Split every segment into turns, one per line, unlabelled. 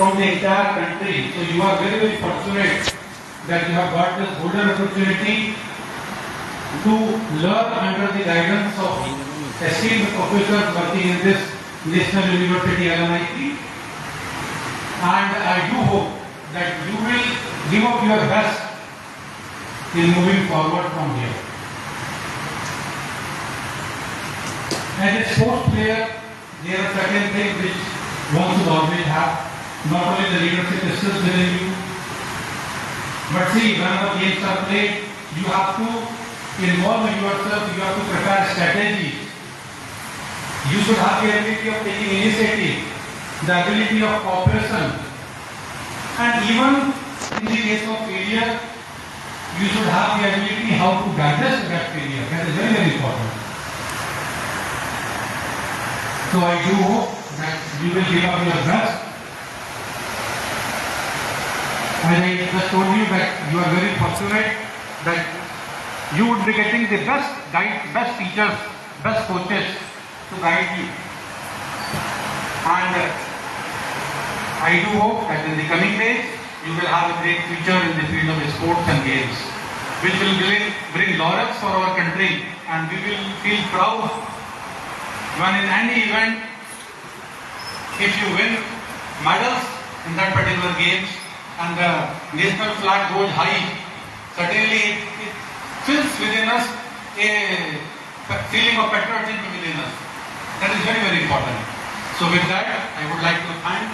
from the entire country. So you are very, very fortunate that you have got this golden opportunity to learn under the guidance of esteemed professors working in this National University LMIT. And I do hope that you will give up your best in moving forward from here. As a sports player, there are certain things which one should always have. Not only the leadership skills within you, but see, whenever games are played, you have to involve yourself, you have to prepare strategies. You should have the ability of taking initiative, the ability of cooperation, and even in the case of failure, you should have the ability how to digest that failure. That is very, very important. So I do hope that you will give up your best. As I just told you that you are very fortunate that you would be getting the best guide, best teachers, best coaches to guide you. And I do hope that in the coming days you will have a great future in the field of sports and games, which will bring laurels for our country, and we will feel proud when in any event, if you win medals in that particular games and the national flag goes high, certainly it fills within us a feeling of patriotism within us. That is very, very important. So with that, I would like to thank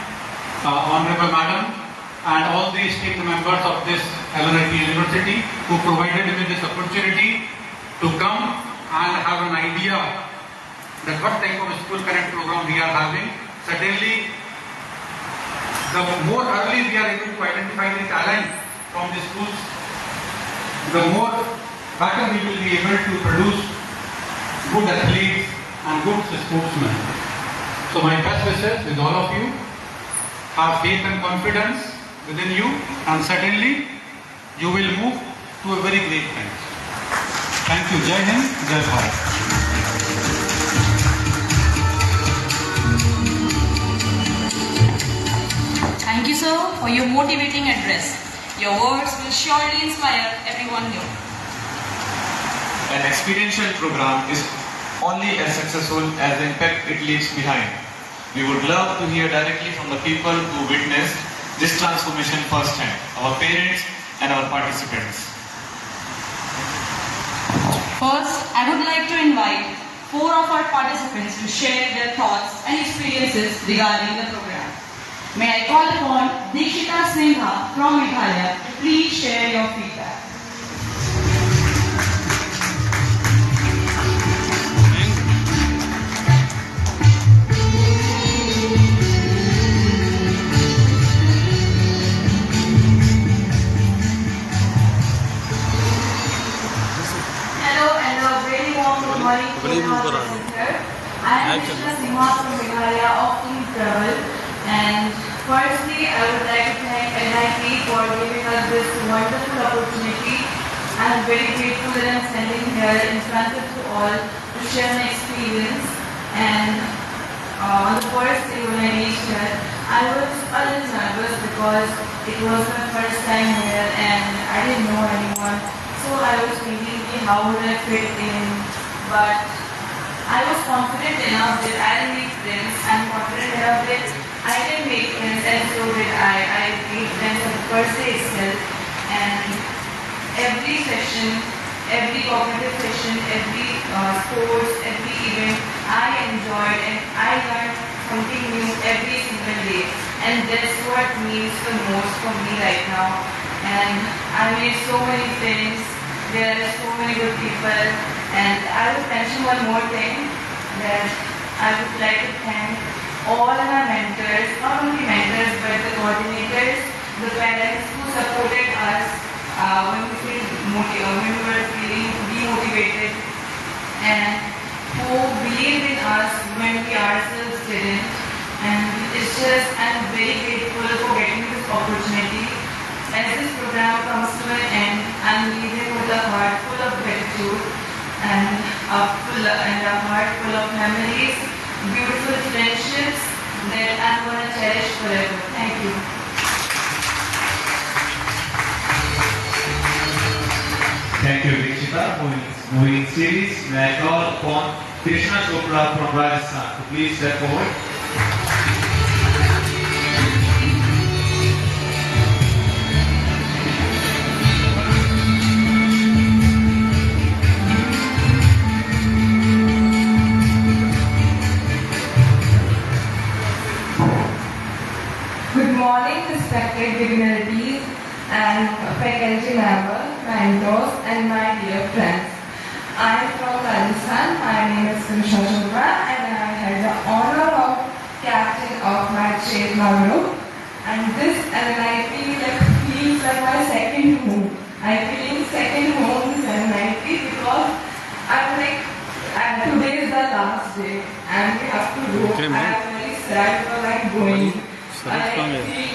Honorable Madam and all the esteemed members of this LMIT University who provided me this opportunity to come and have an idea that what type of school connect program we are having. Certainly, the more early we are able to identify the talent from the schools, the more better we will be able to produce good athletes and good sportsmen. So my best wishes with all of you. Have faith and confidence within you, and certainly you will move to a very great height. Thank you. Jai Hind, Jai Bharat.
Thank you, sir, for your motivating address. Your words will surely inspire everyone new.
An experiential program is only as successful as the impact it leaves behind. We would love to hear directly from the people who witnessed this transformation firsthand, our parents and our participants.
First, I would like to invite 4 of our participants to share their thoughts and experiences regarding the program. May I call upon Dikshita Sinha from Meghalaya to please share your feedback.
I am Dikshita Sinha from Meghalaya of Team Travel, and firstly I would like to thank NIT for giving us this wonderful opportunity. I am very grateful that I am standing here in front of you all to share my experience. And on the first day when I reached here, I was a little nervous because it was my first time here and I didn't know anyone. So I was thinking, how would I fit in? But I was confident enough that I'll make friends. I'm confident enough that I can make friends, and so did I. I made friends on the first day itself, and every session, every cognitive session, every sports, every event, I enjoyed and I learned something new every single day. And that's what means the most for me right now. And I made so many friends. There are so many good people, and I would mention one more thing, that I would like to thank all our mentors, not only mentors but the coordinators, the parents who supported us when we were feeling demotivated, and who believed in us when we ourselves didn't. And it's just, I'm very grateful for getting this opportunity. As this program comes to an end, I'm leaving with a heart full of gratitude and a heart full of memories, beautiful friendships that I'm going to cherish forever. Thank you. you.
Thank you, Dikshita. Moving series, may I call upon Krishna Chopra from Rajasthan to please step forward.
Good morning, respected dignitaries and faculty members, mentors, and my dear friends. I am from Rajasthan. My name is Krishna Chopra, and I had the honor of captain of my Chetna group. And this NNIP feels like my second home. I'm feeling second home in NNIP because I'm like, and today is the last day, and we have to go. I am very sad because I'm going. I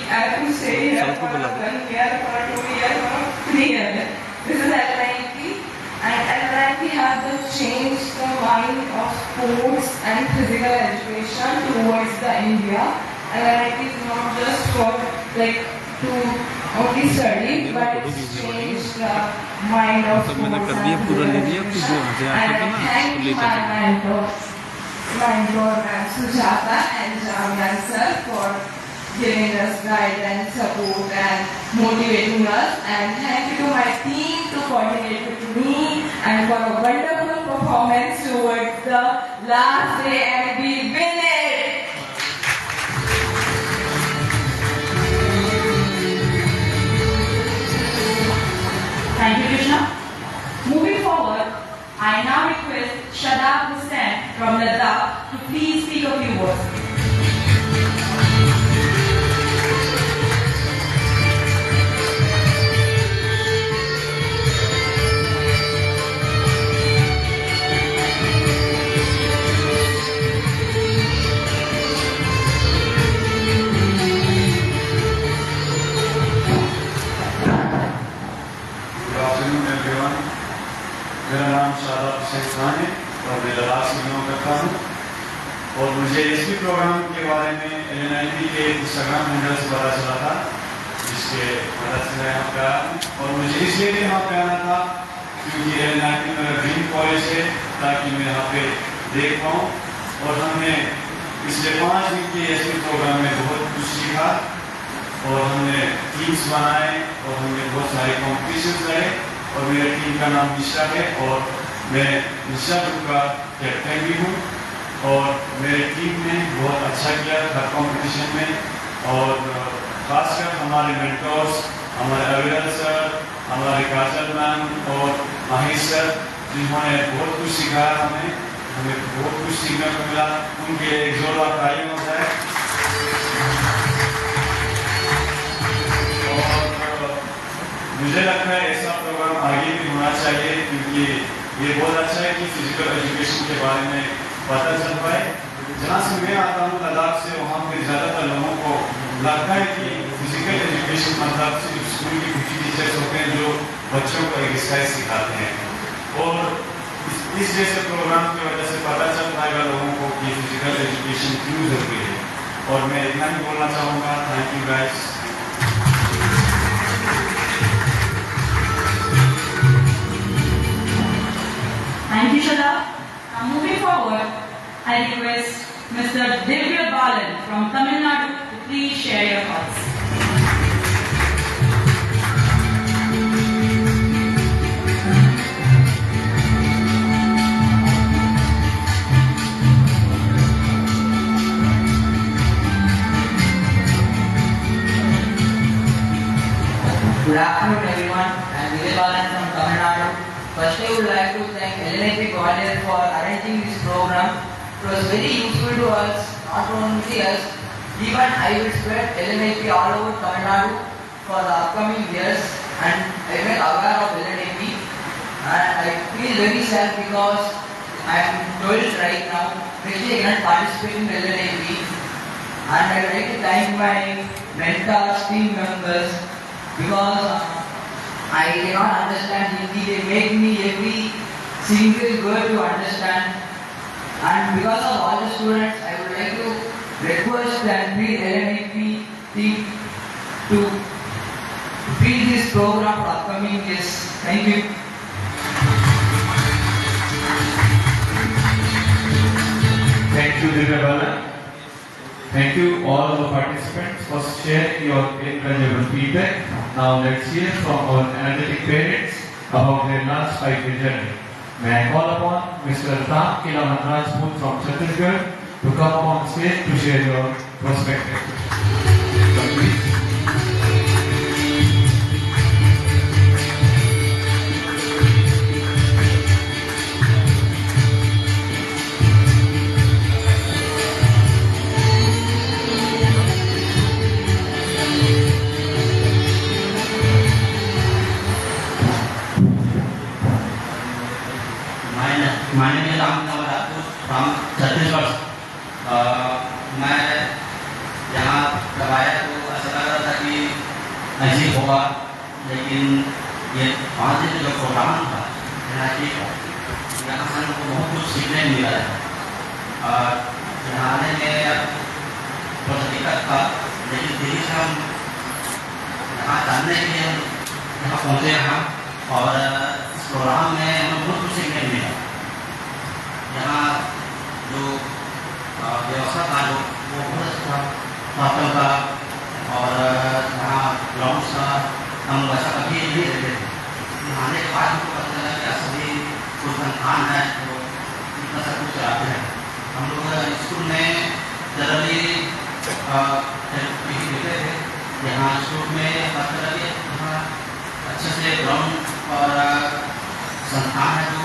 have to stay here for 1 year, for 2 years, for 3 years. This is LNIP, and LNIP has changed the mind of sports and physical education towards the India. LNIP is not just for to only study, but it's changed the mind of sports and physical education. And I thank my mentor Sujata and Jamyan sir for giving us guidance, support and motivating us, and thank you to my team to coordinate with me and for a wonderful performance towards the last day, and we win it!
Thank you, Krishna. Moving forward, I now request Shadab Hussain from Ladakh to please speak a few words.
मेरा नाम शादाब हुसैन खान है और मैं लद्दाख से belong करता हूँ और मुझे इसी प्रोग्राम के बारे में LNIP के इंस्टाग्राम हैंडल से पता चला था, जिसके मदद से मैं यहाँ पे आया हूँ। और मुझे इसलिए भी यहाँ पे आना था क्योंकि LNIP मेरा ड्रीम कॉलेज है, ताकि मैं यहाँ पे देख पाऊँ। और हमने पिछले 5 दिन के ऐसे प्रोग्राम में बहुत कुछ सीखा और हमने टीम्स बनाए और हमने बहुत सारे कॉम्पिटिशन करे। और मेरे टीम का नाम निशा है और मैं निशा ग्रुप का कैप्टन भी हूँ। और मेरे टीम ने बहुत अच्छा किया हर कॉम्पिटिशन में, और खासकर हमारे मेंटर्स, हमारे अविरल सर, हमारे काजल मैम और महेश सर, जिन्होंने बहुत कुछ सिखाया हमें बहुत कुछ सीखने को मिला। उनके एक जोरदार ताली होता है। मुझे लगता है ऐसा प्रोग्राम आगे भी होना चाहिए, क्योंकि ये बहुत अच्छा है कि फिजिकल एजुकेशन के बारे में पता चल पाए। जहाँ से मैं आता हूँ लद्दाख से, वहाँ पे ज़्यादातर लोगों को लगता है कि फिजिकल एजुकेशन मतलब सिर्फ स्कूल के कुछ टीचर्स होते हैं जो बच्चों को एक्सरसाइज सिखाते हैं। और इस जैसे प्रोग्राम की वजह से पता चल पाएगा लोगों को कि फिजिकल एजुकेशन क्यों जरूरी है। और मैं इतना ही बोलना चाहूँगा। Thank you guys.
Thank you, Shadab. Now moving forward, I request Mr. Divya Balan from Tamil Nadu to please share your thoughts.
Good afternoon everyone, I am Divya Balan from Tamil Nadu. Firstly, I would like to thank LNIP Gwalior for arranging this program. It was very useful to us, not only us, even I will spread LNIP all over Tamil Nadu for the upcoming years, and I am aware of LNIP, and I feel very sad because I am 12th right now, especially I cannot participate in LNIP, and I would like to thank my mentors, team members, because I cannot understand Hindi. They make me every single word to understand. And because of all the students, I would like to request that we LNIP team program for upcoming years. Thank you.
Thank you, Divya Balan. Thank you all the participants for sharing your invaluable feedback. Now let's hear from our energetic parents about their last 5-year journey. May I call upon Mr. Ram Kilawan Rajput from Chhattisgarh to come on stage to share your perspective.
My name is Ram Kilawan Rajput from Chhattisgarh. मैं यहाँ जब आया तो ऐसा लग रहा था कि ऐसे होगा, लेकिन ये 5 दिन जो प्रोग्राम था यहाँ से हमको बहुत कुछ सीखने मिला है। यहाँ आने में थोड़ा दिक्कत था, लेकिन धीरे से हम यहाँ जानने के लिए यहाँ पहुँचे हम, और इस प्रोग्राम में हमें बहुत कुछ सीखने मिला। यहाँ जो व्यवस्था था वो बहुत अच्छा हॉस्टल का, और यहाँ ग्राउंड था, हम वैसा कभी नहीं रहते थे। आने के बाद हमको पता चला कि असली कोई संस्थान है तो इतना सब कुछ चलाते हैं। हम लोग स्कूल में जनरली देते थे, यहाँ स्कूल में पता चला कि यहाँ अच्छे से ग्राउंड और संस्थान है जो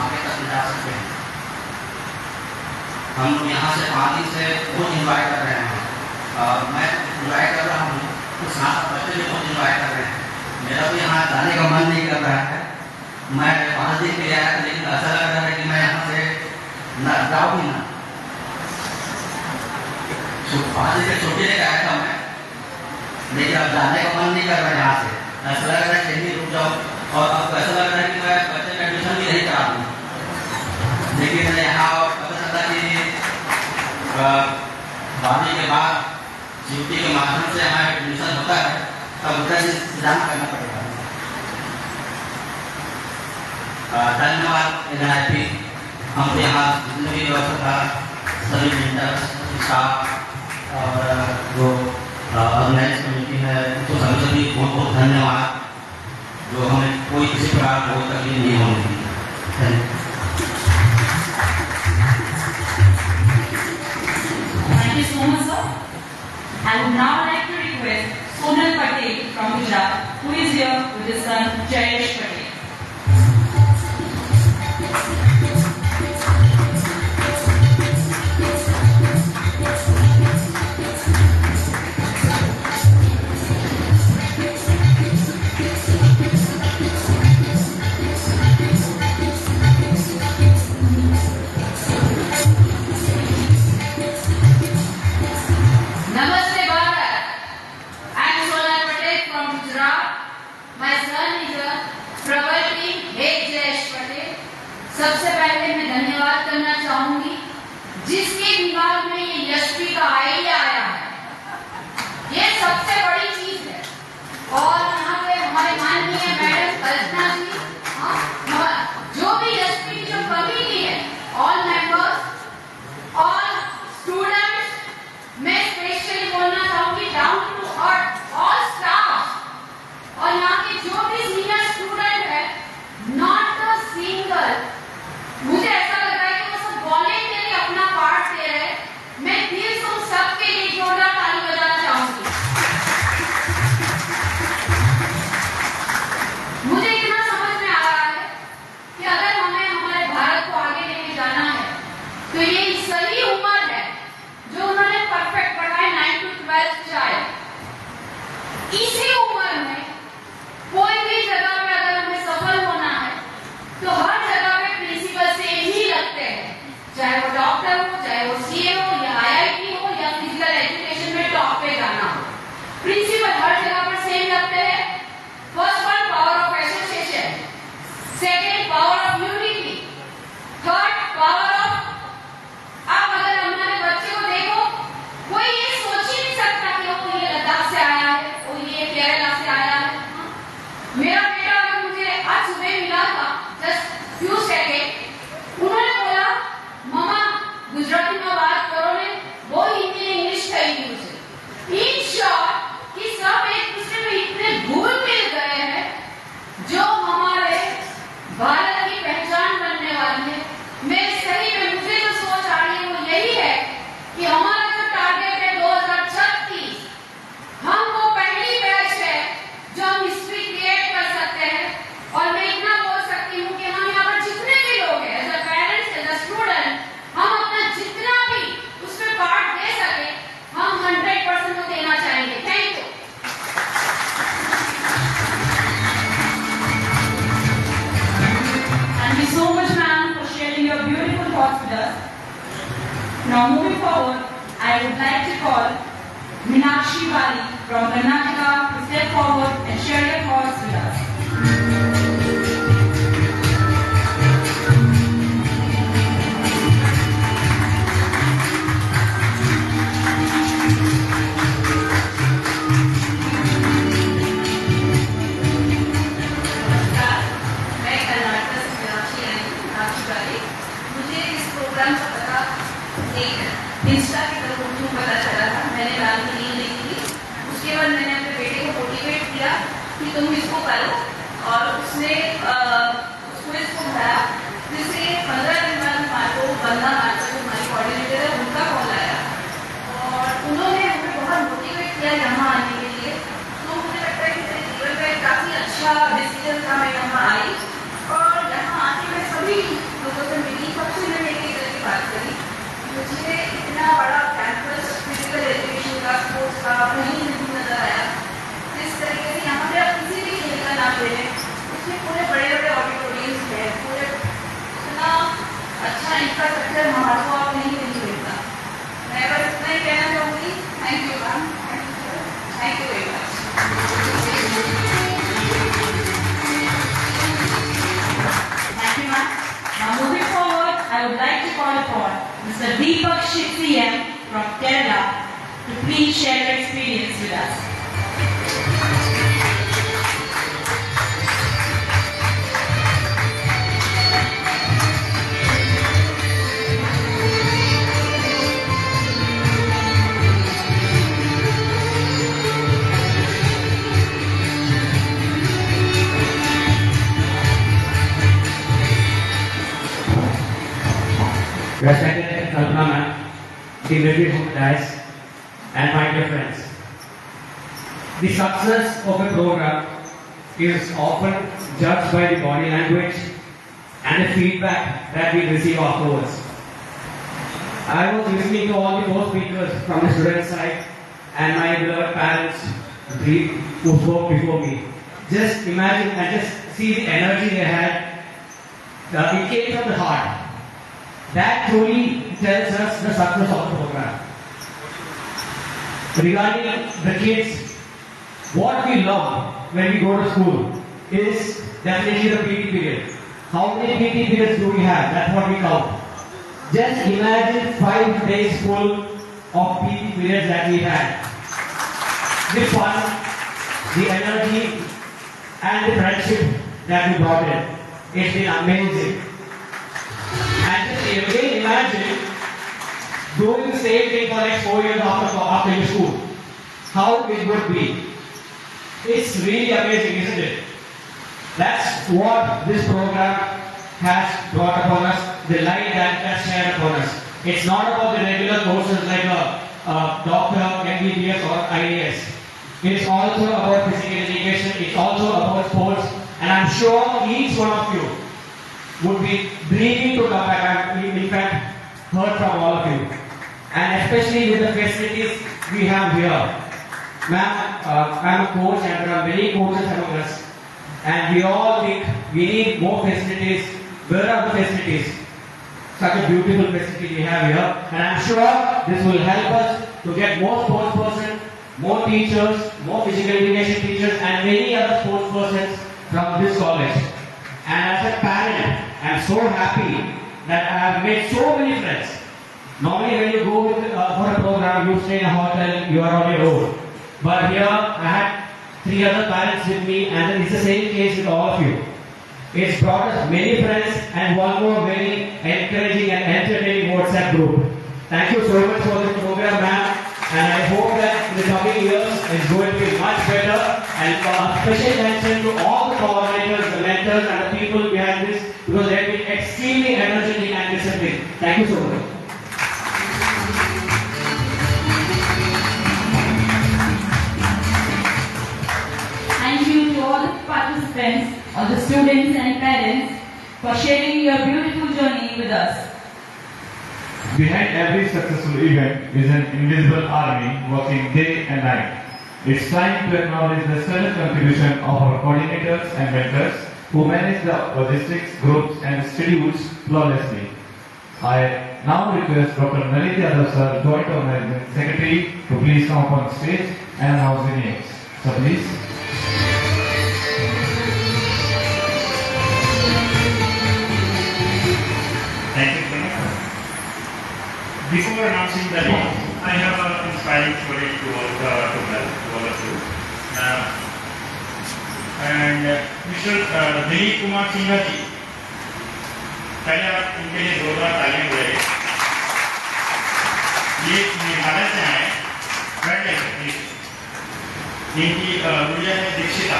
आगे तक जा सकते हैं। हम लोग यहाँ से 5 दिन से बहुत इंजॉय कर रहे हैं। मैं इंजॉय कर रहा हूँ, तो साथ बच्चे भी बहुत इंजॉय कर रहे हैं। मेरा भी यहाँ जाने का मन नहीं कर रहा है। मैं 5 दिन के लिए आया था, लेकिन ऐसा लग रहा है कि मैं यहाँ से न जाऊँ ही ना। 5 दिन की छुट्टी लेकर आया था मैं, लेकिन अब जाने का मन नहीं कर रहा है यहाँ से। ऐसा लग रहा है कि यहीं रुक जाऊँ, और अब ऐसा लग रहा है कि मैं बच्चे का एडमिशन भी नहीं करा दूँ। लेकिन यहाँ पता चला कि 12वीं के बाद CUT के माध्यम से हमारा एडमिशन होता है, तब उतना इंतजाम करना पड़ेगा। धन्यवाद NIP, हमको यहाँ जितने भी व्यवस्था था, सभी मेंटर्स, स्टाफ और जो ऑर्गेनाइज कमेटी है, तो सभी बहुत बहुत धन्यवाद, जो हमें कोई किसी प्रकार कोई तकलीफ नहीं होने दी।
Thank you so much, sir. I would now like to request Sonal Patel from Gujarat, who is here with his son Jayesh Patel.
Namaste Bharat. I am Sonal Patel from Gujarat. My son is a प्रबल team Jayesh Patel. सबसे पहले मैं धन्यवाद करना चाहूंगी जिसके दिमाग में ये यशपी का आइडिया आया है, ये सबसे बड़ी चीज है। और यहाँ पे हमारे माननीय मैडम कल्पना जी, जो भी यशपी की जो कमेटी है, ऑल मेंबर्स, ऑल स्टूडेंट्स, मैं स्पेशली बोलना चाहूंगी down to earth all staff, और यहाँ के जो भी सीनियर स्टूडेंट है, नॉट अ सिंगल, मुझे ऐसा लग रहा है कि वो सब वॉलेंटरी अपना पार्ट दे रहे हैं। मैं दिल से उन सबके लिए जोरदार ताली बजाना चाहूंगी। मुझे इतना समझ में आ रहा है कि अगर हमें हमारे भारत को आगे लेके जाना है, तो ये सही उम्र है जो उन्होंने परफेक्ट पढ़ाई 9 to 12 चाहे। इसी उम्र में कोई भी जगह पे अगर हमें सफल होना है, तो हर जगह पे प्रिंसिपल से ही लगते हैं, चाहे वो डॉक्टर हो, चाहे वो CA हो, या IIT हो, या फिजिकल एजुकेशन में टॉप पे जाना हो, प्रिंसिपल हर जगह पर सेम लगते हैं। First one, power of association, second power of unity, third power of, आप अगर हमारे बच्चे को देखो, कोई ये सोच ही नहीं सकता कि वो ये लद्दाख से आया है, वो ये
Now moving forward, I would like to call Meenakshi Bali from Karnataka to step forward and share your thoughts with us.
नमस्कार, मैं कर्नाटक से मीनाक्षी आई हूँ, मीनाक्षी बाली। मुझे इस प्रोग्राम का पता एक इंस्टा के थ्रू पता चला था। मैंने डाल की रील देखी थी, उसके बाद मैंने अपने बेटे को मोटिवेट किया कि तुम इसको करो, और उसने इसको बढ़ाया। जिससे 15 दिन बाद हमारे को बंदा मार्चा जो हमारी कोऑर्डिनेटर है उनका कॉल आया, और उन्होंने हमें बहुत मोटिवेट किया यहाँ आने के लिए। तो मुझे लगता है कि मेरे जीवन का एक काफ़ी अच्छा डिसीजन था। मैं यहाँ आई और यहाँ आके मैं सभी लोगों से मिली, सबसे मैंने एक तरह की बात करी। मुझे इतना बड़ा कैंपस फिजिकल एजुकेशन का, स्पोर्ट्स का कहीं नहीं नजर आया। जिस तरीके से यहाँ पे आप किसी भी खेल का नाम ले लें, उसमें पूरे बड़े बड़े ऑडिटोरियम्स हैं, पूरे इतना अच्छा इंफ्रास्ट्रक्चर हमारे को आप नहीं मिलता। मैं बस इतना ही कहना चाहूँगी। Thank you ma'am, thank you very much.
Thank you, ma'am. Now moving forward, I would like to call upon Mr. Deepak Shikhtiyam from Kerala to please share your experience with us.
Respected Kalpana ma'am, dignitaries of the dais, and my dear friends. The success of a program is often judged by the body language and the feedback that we receive afterwards. I was listening to all the four speakers from the student side and my beloved parents who spoke before me. Just imagine and just see the energy they had. It came from the heart. That truly tells us the success of the program. Regarding the kids, what we love when we go to school is definitely the PT period. How many PT periods do we have? That's what we count. Just imagine 5 days full of PT periods that we had. The fun, the energy, and the friendship that we brought in. It's been amazing. And just again imagine doing the same thing for like 4 years after your school. How it would be. It's really amazing, isn't it? That's what this program has brought upon us, the light that has shared upon us. It's not about the regular courses like a doctor, MBBS or IAS. It's also about physical education, it's also about sports, and I'm sure each one of you would be dreaming to come back. I've in fact heard from all of you. And especially with the facilities we have here. Ma'am, I'm a coach and there are many coaches among us. And we all think we need more facilities. Where are the facilities? Such a beautiful facility we have here. And I'm sure this will help us to get more sports persons, more teachers, more physical education teachers and many other sports persons from this college. And as a parent, I'm so happy that I have made so many friends. Normally when you go for a program, you stay in a hotel, you are on your own. But here I had 3 other parents with me and it's the same case with all of you. It's brought us many friends and one more very encouraging and entertaining WhatsApp group. Thank you so much for this program, ma'am. And I hope that in the coming years it's going to be much better. And special mention to all the coordinators, the mentors and the people behind this because they have been extremely energetic and disciplined. Thank you so much.
Thank you to all the participants, all the students and parents for sharing your beautiful journey with us.
Behind every successful event is an invisible army working day and night. It's time to acknowledge the stellar contribution of our coordinators and mentors who manage the logistics, groups and schedules flawlessly. I now request Dr. Nalit Yadav sir, Joint Organizing Secretary, to please come up on stage and announce the names. So please.
Thank you, Pranab. Before announcing the name, I have an inspiring story to tell to all of you. Mr. Dilip Kumar Singha जी, पहले आप इनके लिए जोरदार तालियां बजाइए। ये मेघालय से आए, बैठे इनकी गुड़िया है दीक्षिता,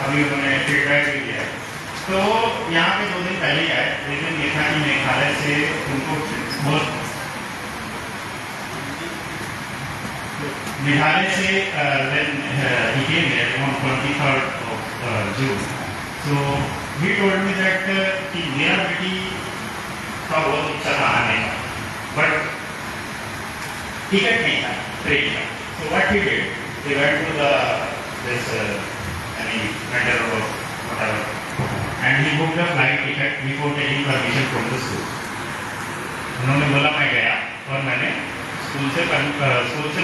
अभी उन्होंने फीडबैक भी दिया है। तो यहाँ पे 2 दिन पहले ही आए, लेकिन ये था कि मेघालय से उनको बहुत मेघालय से he came there on 23rd of June. So he told me that कि मेरा बेटी का बहुत इच्छा था आने का, but टिकट नहीं था ट्रेन का. So what he did, he went to this vendor or whatever, and he booked the flight ticket before taking permission from the school. उन्होंने बोला मैं गया और मैंने स्कूल से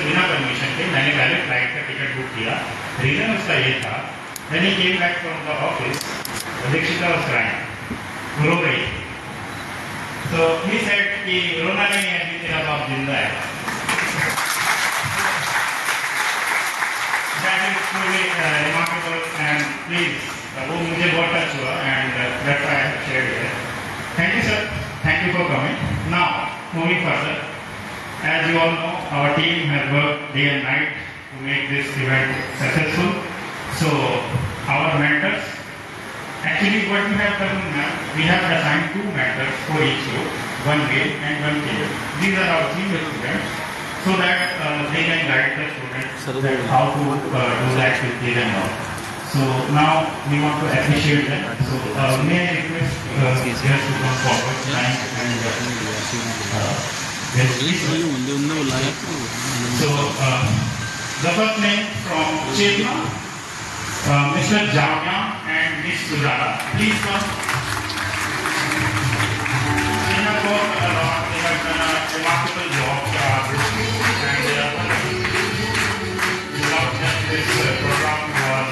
बिना परमिशन के मैंने पहले फ्लाइट का टिकट बुक किया. रीजन उसका ये था, when he came back from the office, Dikshita was crying, रो रही. So he said कि रोना नहीं है, अभी तेरा बाप जिंदा है. That is truly remarkable and please, वो मुझे बहुत टच हुआ and that's why I have shared it. Thank you sir, thank you for coming. Now moving further, as you all know, our team has worked day and night to make this event successful. So our mentors, actually what we have done now, we have assigned 2 mentors for each group, one male and one female. These are our senior students, so that they can guide the students that how to do the activities and all. So now we want to appreciate them. So may I request guests to come forward and so the first name from Chetna, Mr. Jamya and Ms. Sujata. Please come. They have worked a lot. They have done a remarkable job for our group, and they are wonderful. Without them, this program was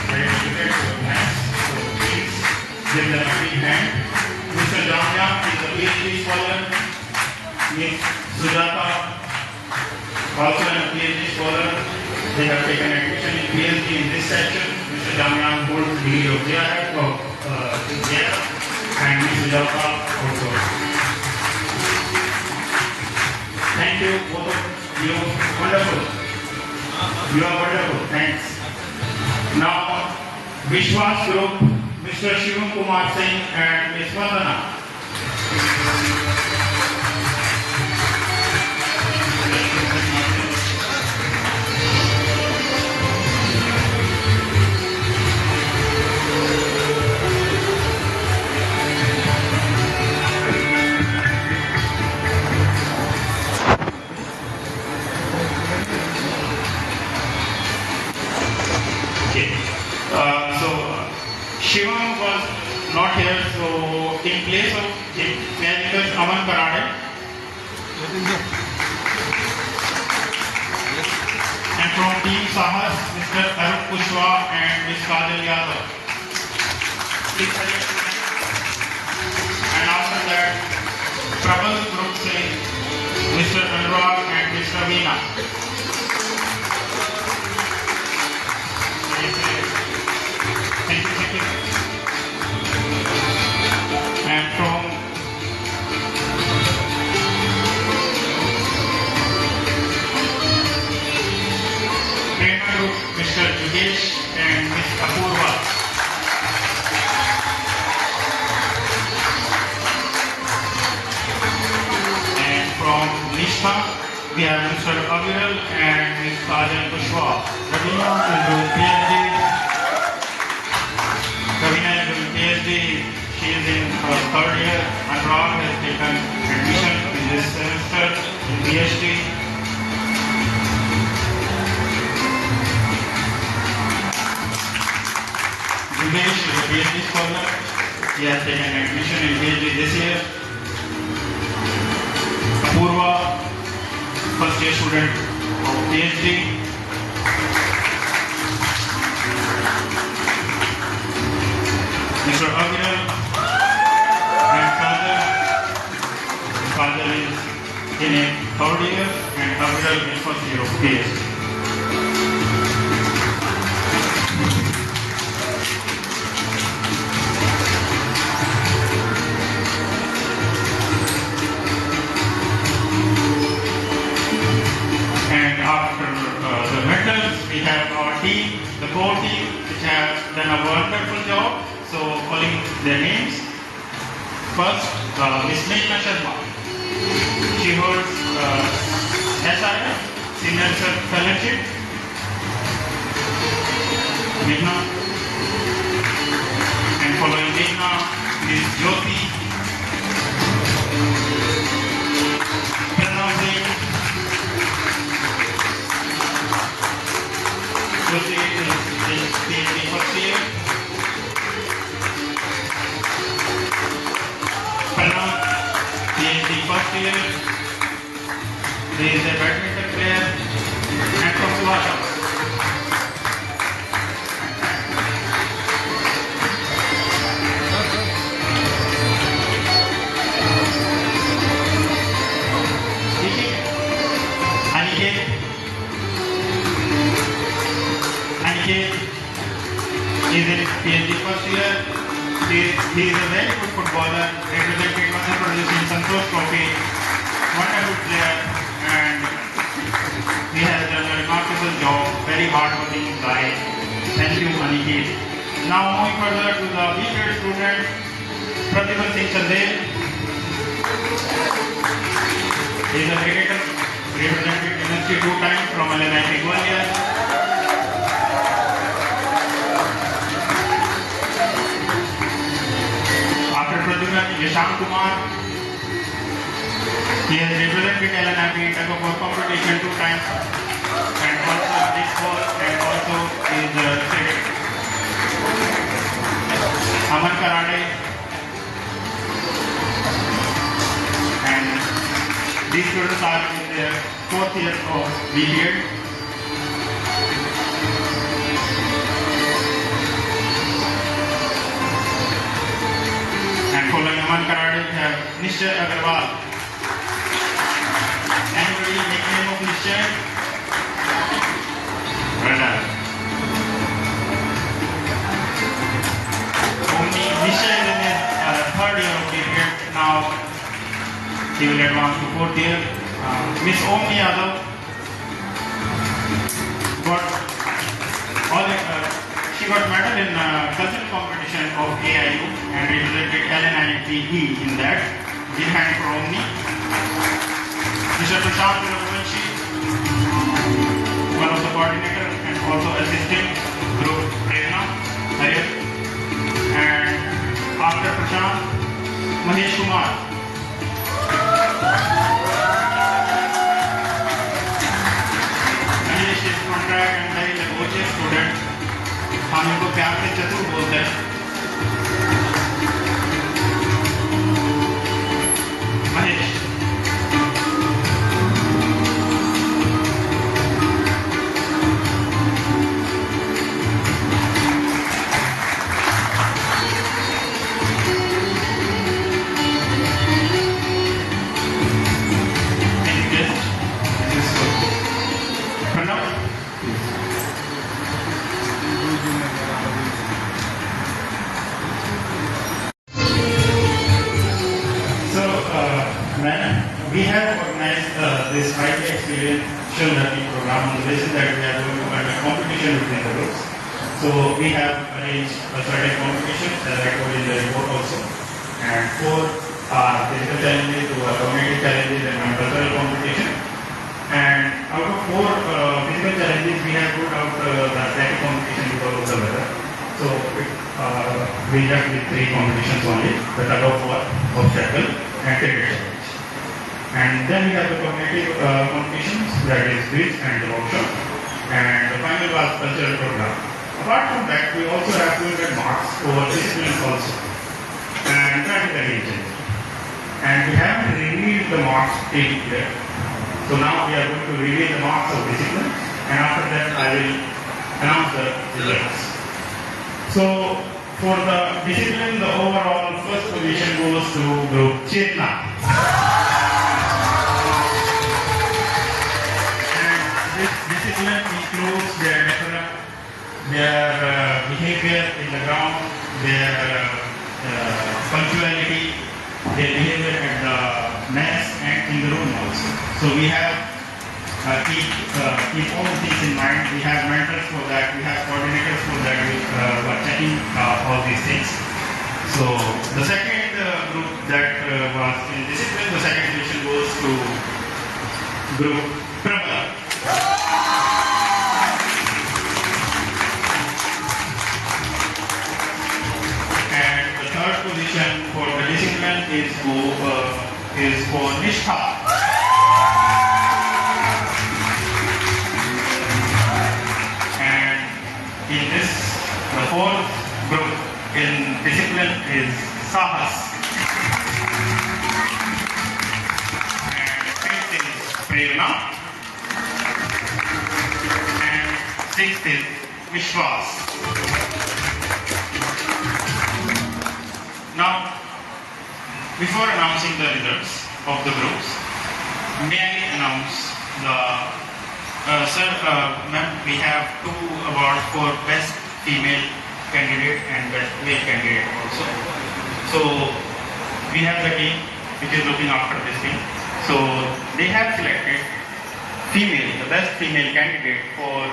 very difficult to organize. So please give them a big hand. Mr. Jamya is a PhD scholar. Ms. Sujata, also a PhD scholar. They have taken admission in PhD in this section. Mr. Jamya holds degree of JRF and Ms. Sujata also. Thank you, both of you. Wonderful. You are wonderful. Thanks. Now, Vishwas Group, Mr. Shivam Kumar Singh and Ms. Vandana. Shivam was not here, so in place of him, may I request Aman Parade? And from Team Sahas, Mr. Arup Kushwa and Ms. Kajal Yadav. Please select. And after that, Prabal Group Singh, Mr. Anurag and Ms. Ravina. Thank you. And from Prema Group, Mr. Jugesh and Ms. Apurva. And from Nishma, we have Mr. Aviral and Ms. Kajal Kushwa. Ravina is doing PhD. Ravina is doing PhD. She is in her 3rd year. Anurag has taken admission in this semester in PhD. Jugesh is a PhD scholar. He has taken admission in PhD this year. Purva, first year student of PhD. Mr. Aviral and father is in a third year and Aviral in first year of PhD. And after the medals, we have our team, the core team, which has done a wonderful job. So, calling their names. First, Ms. Meghna Sharma. She holds SRF, Senior Research Fellowship. Meghna. And following Meghna is Jyoti. Pranav Singh. Jyoti is PhD first year. PhD first year. He is a badminton player and from Subhasha. Aniket is in PhD first year. He is a very good footballer, representing Madhya Pradesh in Santosh Trophy, wonderful player, and he has done a remarkable job, very hard-working guy. Thank you, Aniket. Now moving further to the B-grade student, Pratibha Singh Chandel. He is a cricketer, represented industry 2 times from LNIT Gwalior. Yasham Kumar. He has represented LNIP in tug of war competition 2 times and also baseball and also is cricket. Aman Karade and these students are in their 4th year of B.Ed. And following Aman Karade, we have Nishchay Agarwal. Anybody nickname of Nishchay? Well done. Nishchay is in his 3rd year of B.Ed. Now he will advance to 4th year. Miss Omni Yadav got she got medal in cultural competition of AIU and represented LNIPE in that. Big hand for Omni. Mr. Prashant Raghuvanshi, one of the coordinators and also assisting group Prerna Harriet. And after Prashant, Mahesh Kumar. Mahesh is contract and very laborious student. हम इनको प्यार से चतुर बोलते हैं। Mahesh we have organized this highly experiential learning program on the basis that we are going to conduct competition between the groups. So we have arranged a certain competition, as I told in the report also, and 4 are physical challenges, 2 are cognitive challenges, and 1 cultural competition. And out of 4 physical challenges, we have put out the athletic competition because of the weather. So we left with 3 competitions only: the tug of war, obstacle, and cricket challenge. And then we have the cognitive competitions, that is quiz and the workshop. And the final was cultural program. Apart from that, we also have 200 marks for disciplines also. And practical engineering. and we haven't revealed the marks till here. So now we are going to reveal the marks of discipline, and after that I will announce the results. So for the discipline, the overall first position goes to Group Chetna. And this discipline includes their behavior in the ground, their punctuality, their behavior at the mess and in the room also. So we have keep all things in mind. We have mentors for that, we have coordinators for that, who are checking all these things. So the second group that was in discipline, the second position goes to Group Prabal. And the third position for the discipline is for Nishtha. In this, the fourth group in discipline is Sahas. And fifth is Prerna. And sixth is Vishwas. Now, before announcing the results of the groups, may I announce the sir, ma'am, we have 2 awards for Best Female Candidate and Best Male Candidate also. So, we have the team which is looking after this thing. So, they have selected the Best Female Candidate for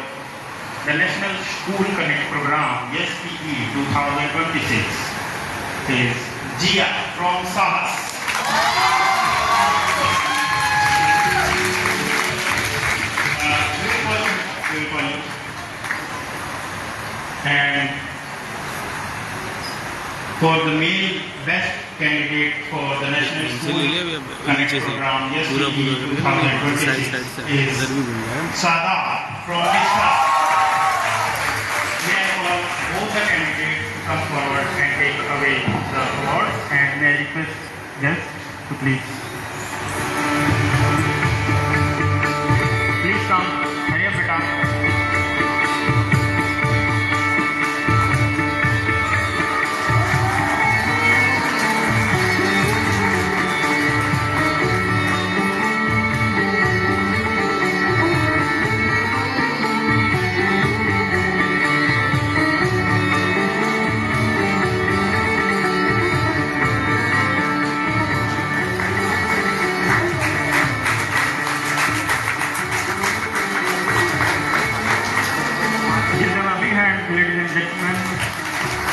the National School Connect Program, SPE 2026 is Jia from Sahas. And for the male best candidate for the National School Connect Program, yes, 2026 is Sada from Nishtha. May I call both the candidates to come forward and take away the awards, and may I request guests to please come. Hurry up, beta.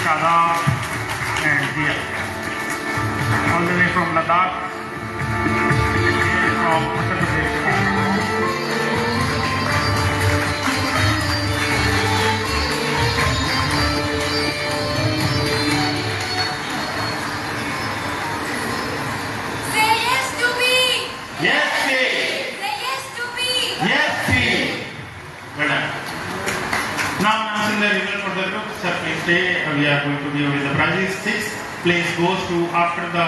Shadab and Zia, all the way from Ladakh, from Uttar Pradesh.
Say yes to me!
Yes,
Say yes to me!
yes, well done. Now announcing the result for the group. Sir, please stay. We are going to give away the prizes. 6th place goes to after the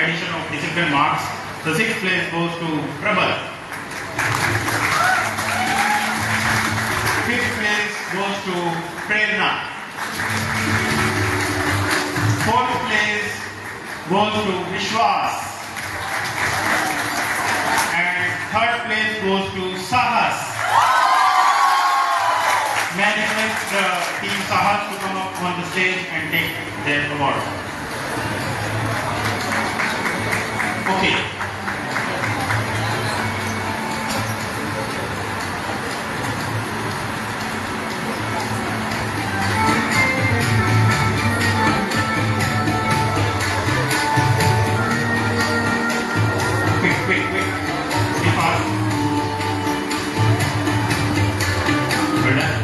addition of discipline marks. The 6th place goes to Prabal. 5th place goes to Prerna. 4th place goes to Vishwas. And 3rd place goes to Sahas. May I request the team Sahas to come up on the stage and take their award. Okay. Quick. Be fast. Well done.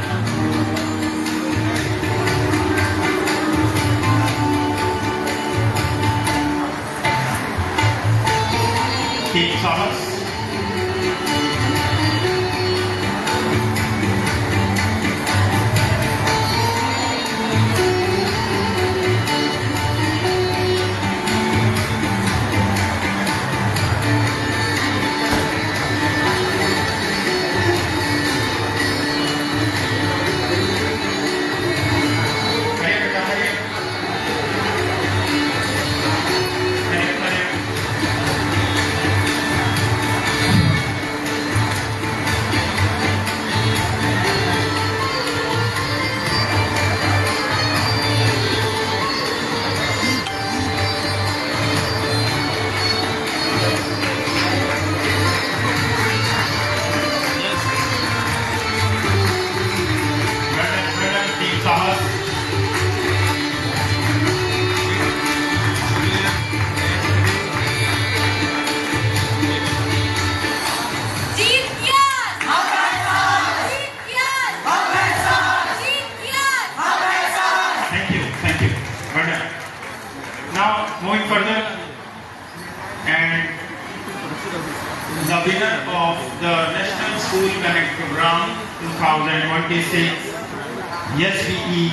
winner of the National School Connect Program 2026 SBE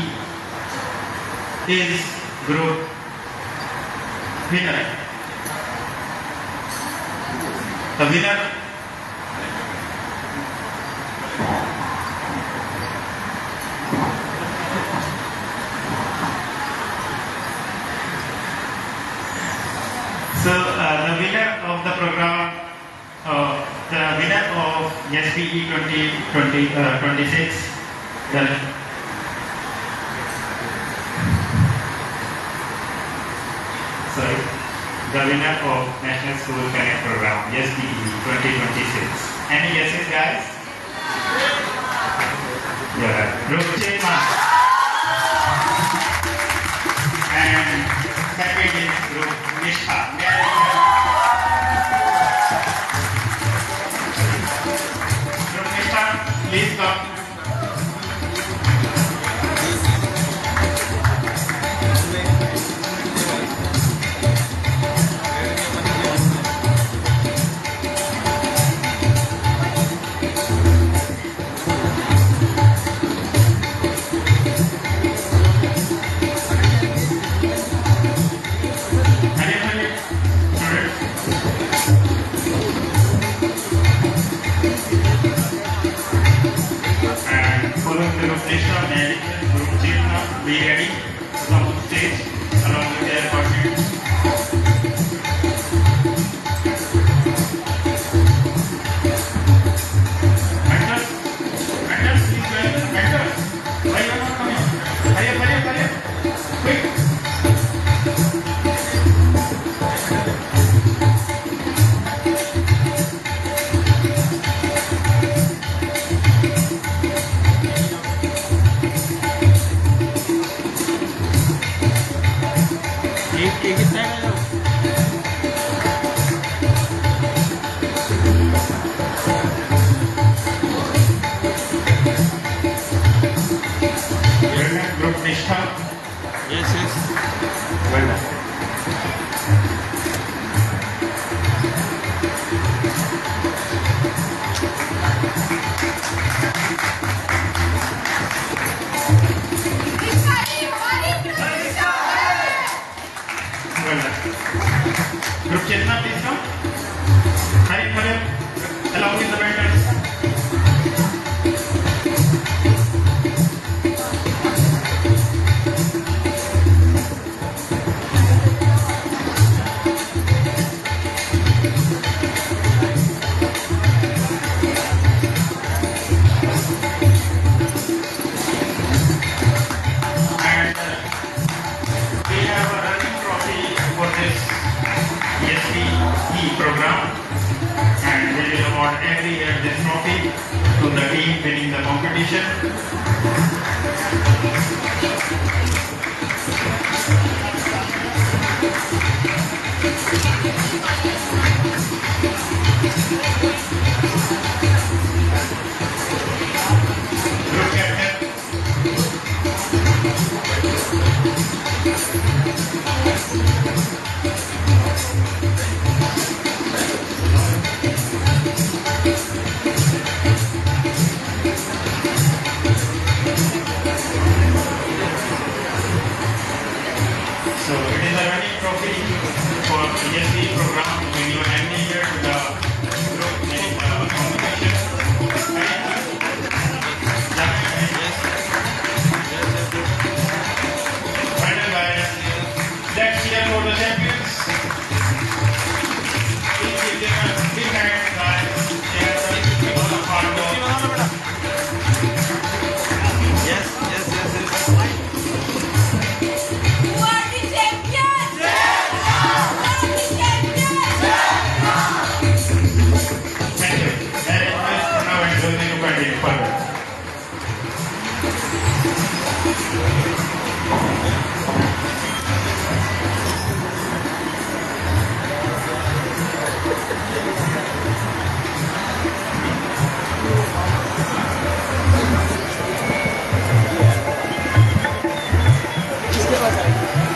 is group winner. The winner the winner of the program, the winner of SBE 2026, the winner of National School Connect Program, SBE 2026. Any guesses, guys? Yeah, Group Chema. And second is Group Nisha. Group Nisha, please come. Be ready to come on stage along with their partners. Mentors, please join us. Mentors, why you are not coming? Hurry up, quick. Group Nisha. Yes. Well done. Group Chetna, please come. Hurry. Along with the mentors. Program, and we will award every year this trophy to the team winning the competition. Group captain. So it is a running trophy for ESP program when you are ending here to the group competition. Final guys, let's cheer for the champions. Please give them a big hand, guys. They have done all the hard work. Yes.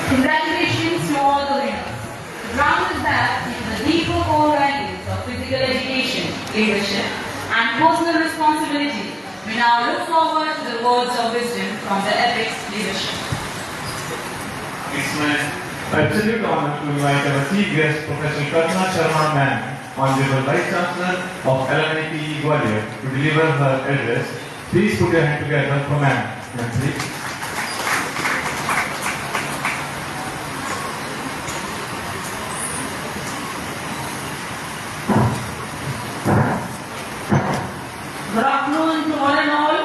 Congratulations to all the winners. The round is back into the deeper core values of physical education. now look forward to the words of wisdom from the Ethics leadership.
It's my absolute honor to invite our chief guest, Professor Katna Sharma Ma'am, Honorable Vice Chancellor of LNIP Gwalior, to deliver her address. Please put your hand together for Ma'am. Ma'am, please.
Good afternoon to one and all.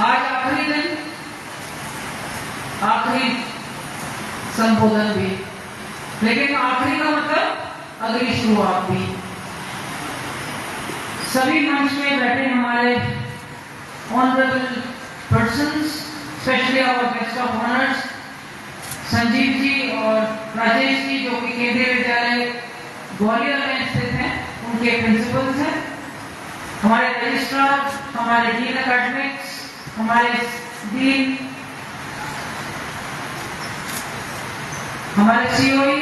आज आखिरी दिन, आखिरी संबोधन भी, लेकिन आखिरी का मतलब अगली शुरुआत भी। सभी मंच में बैठे हमारे honourable persons, specially our guest of honours Sanjeev ji और राजेश जी, जो कि केंद्रीय विद्यालय ग्वालियर में स्थित हैं, उनके प्रिंसिपल्स हैं, हमारे रजिस्ट्रार, हमारे डीन एकेडमिक्स, हमारे डीन, हमारे सीओई,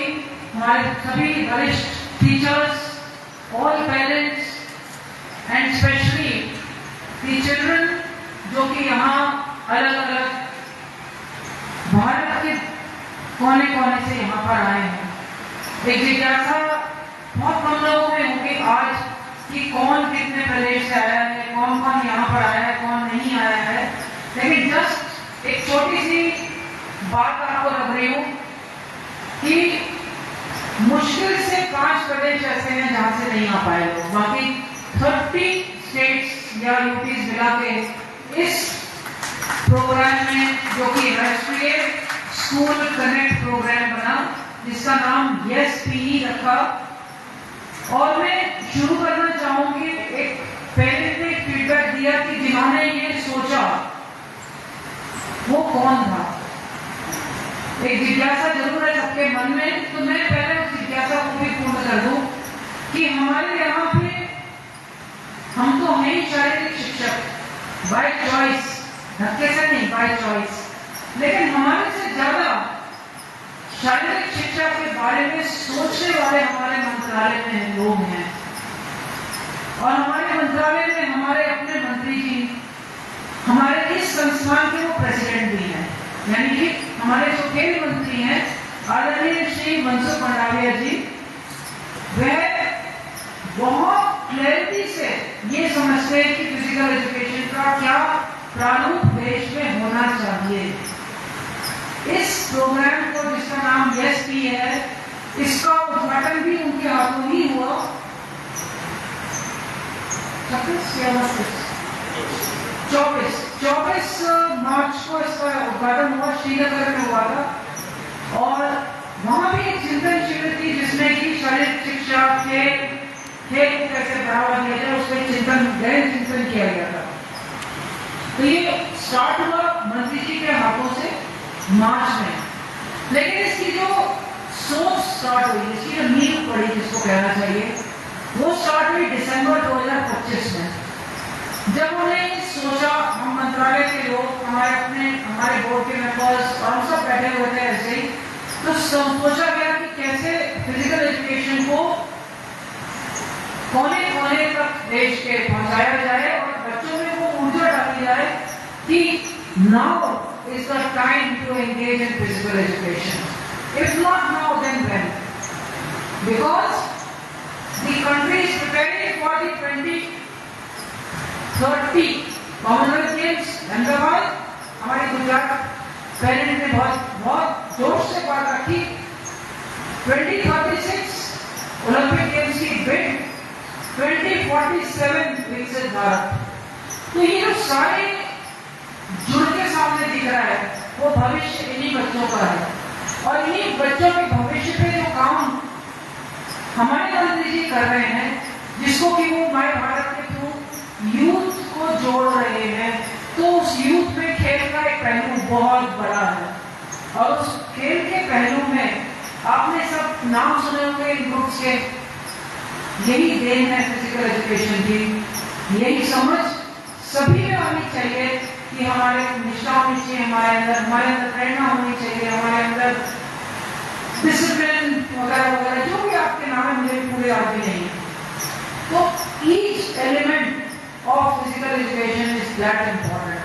हमारे सभी वरिष्ठ teachers, all parents and specially the children जो कि यहाँ अलग अलग भारत के कोने कोने से यहाँ पर आए हैं। एक जिज्ञासा बहुत कम लोगों में होगी आज कि कौन कितने प्रदेश से आया है, कौन कौन यहाँ पर आया है, कौन नहीं आया है, लेकिन जस्ट एक छोटी सी बात आपको रख रही हूँ कि मुश्किल से 5 प्रदेश ऐसे हैं जहाँ से नहीं आ पाए लोग, बाकी 30 स्टेट्स या यूटीज मिला के इस प्रोग्राम में, जो कि राष्ट्रीय स्कूल कनेक्ट प्रोग्राम बना, जिसका नाम यस पीई रखा। और मैं शुरू करना चाहूंगी, एक पेरेंट ने फीडबैक दिया कि जिन्होंने ये सोचा वो कौन था। एक जिज्ञासा जरूर है सबके मन में, तो मैं पहले उस जिज्ञासा को भी पूर्ण कर दूं कि हमारे यहाँ पे हम तो हैं ही शारीरिक शिक्षक बाय चॉइस, धक्के से नहीं, बाय चॉइस, लेकिन हमारे से ज्यादा शारीरिक शिक्षा के बारे में सोचने वाले हमारे मंत्रालय में लोग हैं। और हमारे मंत्रालय में हमारे अपने मंत्री जी, हमारे इस संस्थान के वो प्रेसिडेंट भी हैं, यानी कि हमारे जो खेल मंत्री हैं आदरणीय श्री मनसुख मंडाविया जी, वह बहुत क्लैरिटी से ये समझते हैं कि फिजिकल एजुकेशन का क्या प्रारूप देश में होना चाहिए। इस प्रोग्राम को, जिसका नाम यस पी है, इसका उद्घाटन भी उनके हाथों ही हुआ 24 मार्च को इसका उद्घाटन हुआ, श्रीनगर में हुआ था। और वहां भी एक चिंतन शिविर थी जिसमें कि शारीरिक शिक्षा, खेल को कैसे बढ़ावा दिया जाए, उसमें गहन चिंतन किया गया था। तो ये स्टार्ट हुआ मंत्री जी के हाथों से मार्च में, लेकिन इसकी जो सोच स्टार्ट हुई, इसकी जो नींव पड़ी जिसको कहना चाहिए, वो स्टार्ट हुई दिसंबर 2025 में, जब उन्हें सोचा, हम मंत्रालय के लोग, हमारे बोर्ड के मेंबर्स और हम सब बैठे हुए थे ऐसे ही, तो सोचा गया कि कैसे फिजिकल एजुकेशन को कोने कोने तक देश के पहुंचाया जाए और बच्चों में वो ऊर्जा डाली जाए कि now is the time to engage in physical education. If not now, then when? Because the country is preparing for the 2030 Commonwealth Games, Ahmedabad. हमारे गुजरात पेरेंट ने बहुत जोश से बात रखी। 2036 ओलंपिक गेम्स की बिड, 2047 विकसित भारत। तो ये जो सारे जुड़ के सामने दिख रहा है, वो भविष्य इन्हीं बच्चों का है, और इन्हीं बच्चों के भविष्य पे जो काम हमारे मंत्री जी कर रहे हैं, जिसको कि वो माय भारत के थ्रू यूथ को जोड़ रहे हैं, तो उस यूथ में खेल का एक पहलू बहुत बड़ा है। और उस खेल के पहलू में आपने सब नाम सुने होंगे इन ग्रुप्स के, यही देन है फिजिकल एजुकेशन की, यही समझ सभी में आनी चाहिए कि हमारे निष्ठा होनी चाहिए, हमारे अंदर प्रेरणा होनी चाहिए, हमारे अंदर डिसिप्लिन वगैरह वगैरह जो भी आपके नाम है, मुझे पूरे याद भी नहीं। तो
एजुकेशन इज दैट इम्पोर्टेंट।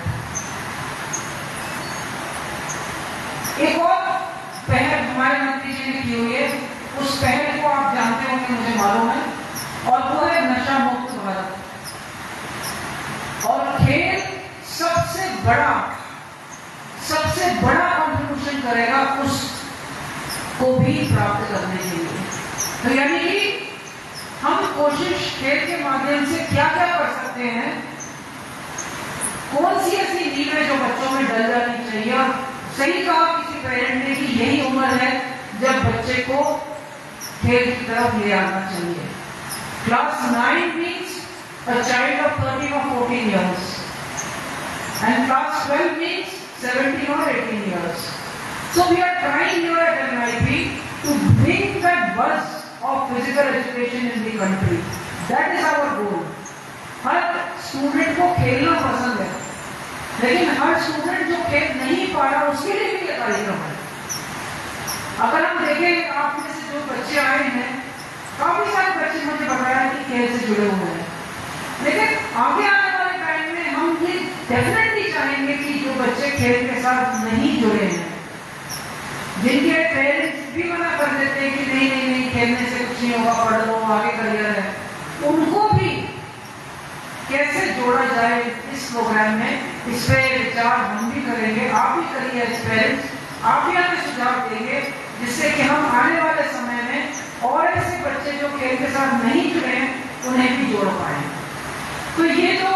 एक और पहल हमारे मंत्री जी ने की हुई है, उस पहल को आप जानते होंगे, मुझे मालूम है, और वो है नशा मुक्त भारत। और खेल सबसे बड़ा कंट्रीब्यूशन करेगा उसको भी प्राप्त करने के लिए। तो यानी कि हम कोशिश खेल के माध्यम से क्या क्या कर सकते हैं, कौन सी ऐसी नींव है जो बच्चों में डल जानी चाहिए। और सही कहा किसी पेरेंट ने कि यही उम्र है जब बच्चे को खेल की तरफ ले आना चाहिए। Class 9 means a child of 13 or 14 years and class 12 means 17 or 18 years. So we are trying here at NIP to bring that buzz of physical education in the country. That is our goal. Her student को खेलना पसंद है, लेकिन हर student जो खेल नहीं पा रहा उसके लिए भी ये कार्यक्रम है। अगर हम देखें आप में से जो बच्चे आए हैं, काफी सारे बच्चे मुझे बताया कि खेल से जुड़े हुए हैं, लेकिन आगे आने वाले टाइम में हम ये डेफिनेटली चाहेंगे कि जो बच्चे खेल के साथ नहीं जुड़े हैं, जिनके पेरेंट्स भी मना कर देते हैं कि नहीं खेलने से कुछ नहीं होगा, पढ़ लो आगे करियर है, उनको भी कैसे जोड़ा जाए इस प्रोग्राम में, इस पे विचार हम भी करेंगे, आप भी करिए एज पेरेंट्स, आप भी हमें सुझाव देंगे, जिससे कि हम आने वाले समय में और ऐसे बच्चे जो खेल के साथ नहीं जुड़े हैं उन्हें भी जोड़ पाए। तो ये जो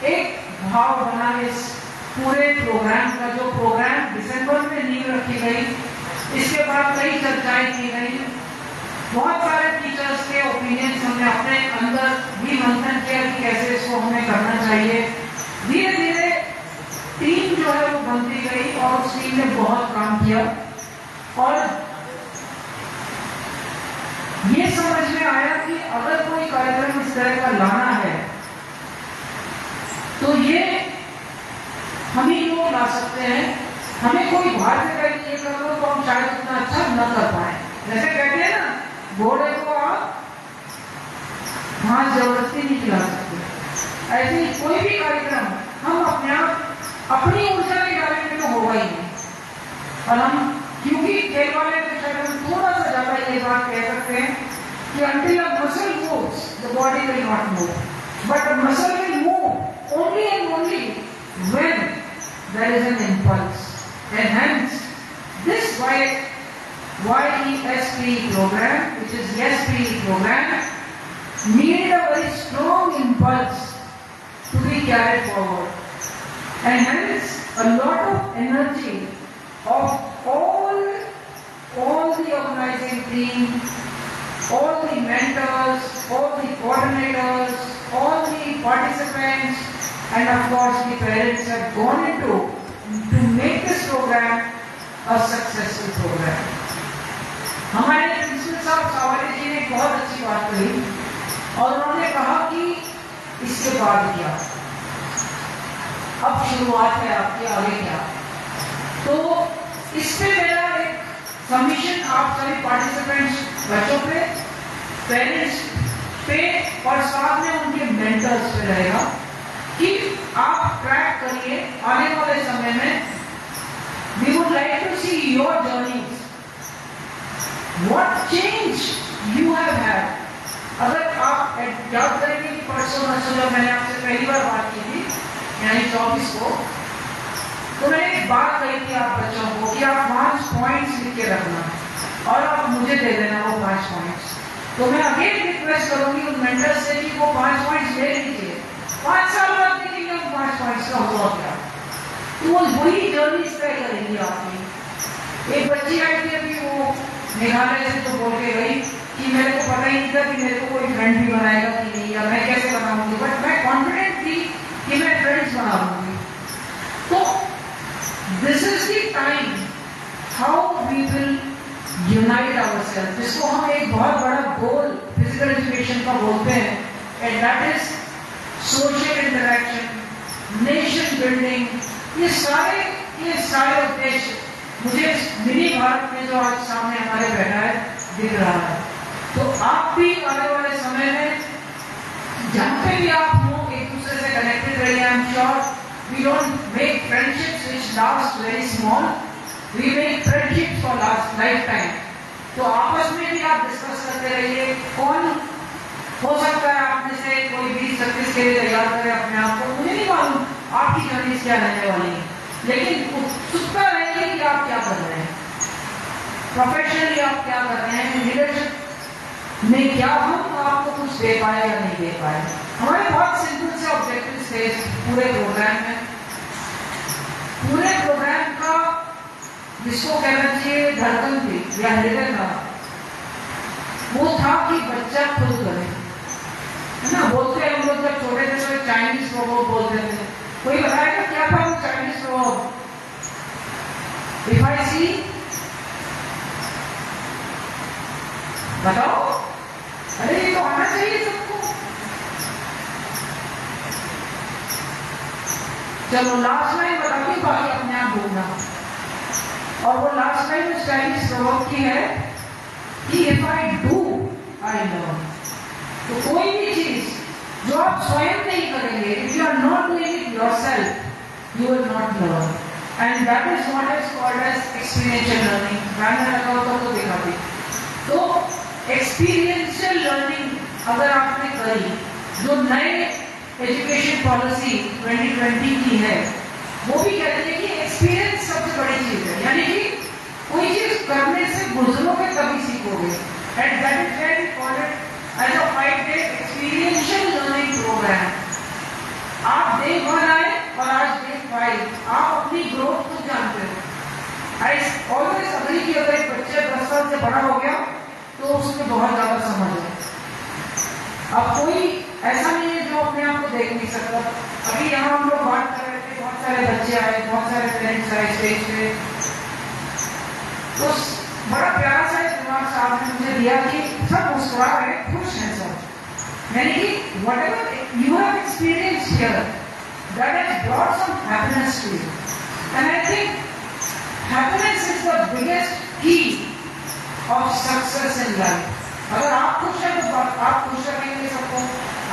एक भाव बना इस पूरे प्रोग्राम का, जो प्रोग्राम दिसंबर में नींव रखी गई, इसके बाद कई चर्चाएं की गई, बहुत सारे टीचर्स के ओपिनियंस हमने अपने अंदर भी मंथन किया कि कैसे इसको हमें करना चाहिए। धीरे धीरे टीम जो है वो बनती गई और उस टीम ने बहुत काम किया और ये समझ में आया कि अगर कोई कार्यक्रम इस तरह का लाना है तो ये हम ही लोग ला सकते हैं। हमें कोई बाहर से कहे ये कर लो तो हम शायद उतना अच्छा न कर पाए। जैसे कहते हैं ना, घोड़े को आप घास जबरदस्ती नहीं खिला सकते, ऐसे ही कोई भी कार्यक्रम हम अपने आप अपनी ऊर्जा के डालेंगे तो होगा ही नहीं। और हम क्योंकि खेल वाले के शायद हम थोड़ा सा ज्यादा ये बात कह सकते हैं कि until a muscle moves, the body will not move, but the muscle will move only and only when there is an impulse. And hence, this YESP program, which is YESP program, needed a very strong impulse to be carried forward. And hence, a lot of energy of all the organizing team, all the mentors, all the coordinators, all the participants, and of course the parents have gone into to make this program a successful program. हमारे principal साहब सावरी जी ने बहुत अच्छी बात कही और उन्होंने कहा कि इसके बाद क्या, अब शुरुआत है आपकी, आगे क्या। तो इस पे मेरा एक सबमिशन आप सभी पार्टिसिपेंट्स बच्चों पे, पेरेंट्स पे और साथ में उनके मेंटर्स पे रहेगा कि आप ट्रैक करिए आने वाले समय में। We would like to see your journeys, what change you have had. अगर आप याद करेंगे कि परसों जब मैंने आपसे पहली बार बात की थी यानी 24 को, तो मैंने एक बात कही थी आप बच्चों को कि आप 5 पॉइंट्स लिख के रखना और आप मुझे दे देना वो 5 पॉइंट्स। तो मैं अगेन रिक्वेस्ट करूंगी उन मेंटर्स से कि वो 5 पॉइंट्स ले लीजिए, 5 साल बाद देखेंगे हम 5 पॉइंट्स का हुआ क्या। तो वो वही जर्नी तय करेंगी आपकी। एक बच्ची आई थी अभी, वो मेघालय से तो बोल के गई कि मेरे को पता ही नहीं था कि मेरे को कोई फ्रेंड भी बनाएगा कि नहीं, या मैं कैसे बनाऊंगी, बट मैं कॉन्फिडेंट थी कि मैं फ्रेंड्स बना लूंगी। तो this is the time how we will unite ourselves, जिसको हम एक बहुत बड़ा गोल फिजिकल एजुकेशन का बोलते हैं, and that is social interaction, nation building. ये सारे उद्देश्य मुझे मिनी भारत में जो आज सामने हमारे बैठा है दिख रहा है। तो आप भी आने वाले समय में जहाँ पे भी आप हो एक दूसरे से connected रहिए. I'm sure we don't make friendships which last very small. We make friendships for last lifetime. तो आपस में भी आप डिस्कस करते रहिए. कौन हो सकता है आप में से कोई 20-25 के लिए तैयार करे अपने आप को. मुझे नहीं मालूम आपकी जर्नी क्या रहने वाली है, लेकिन उत्सुकता रहेगी कि आप क्या कर रहे हैं, प्रोफेशनली आप क्या कर रहे हैं, लीडरशिप में क्या हम आपको कुछ दे पाए या नहीं दे पाए. हमारे बहुत सिंपल से ऑब्जेक्टिव थे पूरे प्रोग्राम में. पूरे प्रोग्राम का जिसको कहना चाहिए धड़कन थी या हृदय था, वो था कि बच्चा खुद करे, है ना. बोलते हम लोग जब छोटे थे तो चाइनीज रोबोट बोलते थे. कोई बताएगा क्या था वो चाइनीज रोबोट? इफ आई सी, बताओ. अरे ये तो आना चाहिए सबको. चलो लास्ट लाइन बताती हूँ, बाकी अपने आप बोलना. और वो लास्ट लाइन उस चाइनीज रोबोट की है कि if I do I learn. तो कोई भी चीज जो आप स्वयं नहीं करेंगे, if you are not doing it yourself, you will not learn, and that is what is called as experiential learning. मैंने लगा होता तो देखा भी. तो experiential learning अगर आपने करी, जो नए एजुकेशन पॉलिसी 2020 की है, वो भी कहती है कि एक्सपीरियंस सबसे बड़ी चीज है. यानी कि कोई चीज करने से गुजरोगे तभी सीखोगे. And that is why we call it as a 5-day experiential learning program. आप डे 1 आए और आज डे 5, आप अपनी ग्रोथ को जानते हो. आई ऑलवेज अग्री कि अगर एक बच्चे 10 साल से बड़ा हो गया तो उसमें बहुत ज्यादा समझ है. अब कोई ऐसा नहीं है जो अपने आप को देख नहीं सकता. अभी यहाँ हम लोग बात कर रहे थे, बहुत सारे बच्चे आए, बहुत सारे पेरेंट्स आए स्टेज पे. तो बड़ा प्यारा सा दिमाग साहब ने मुझे दिया कि सब मुस्कुरा रहे, खुश हैं सब. यानी कि whatever you have experienced here, that has brought some happiness to you. And I think happiness is the biggest key of success in life. अगर आप खुश हैं तो आप खुश रखेंगे सबको.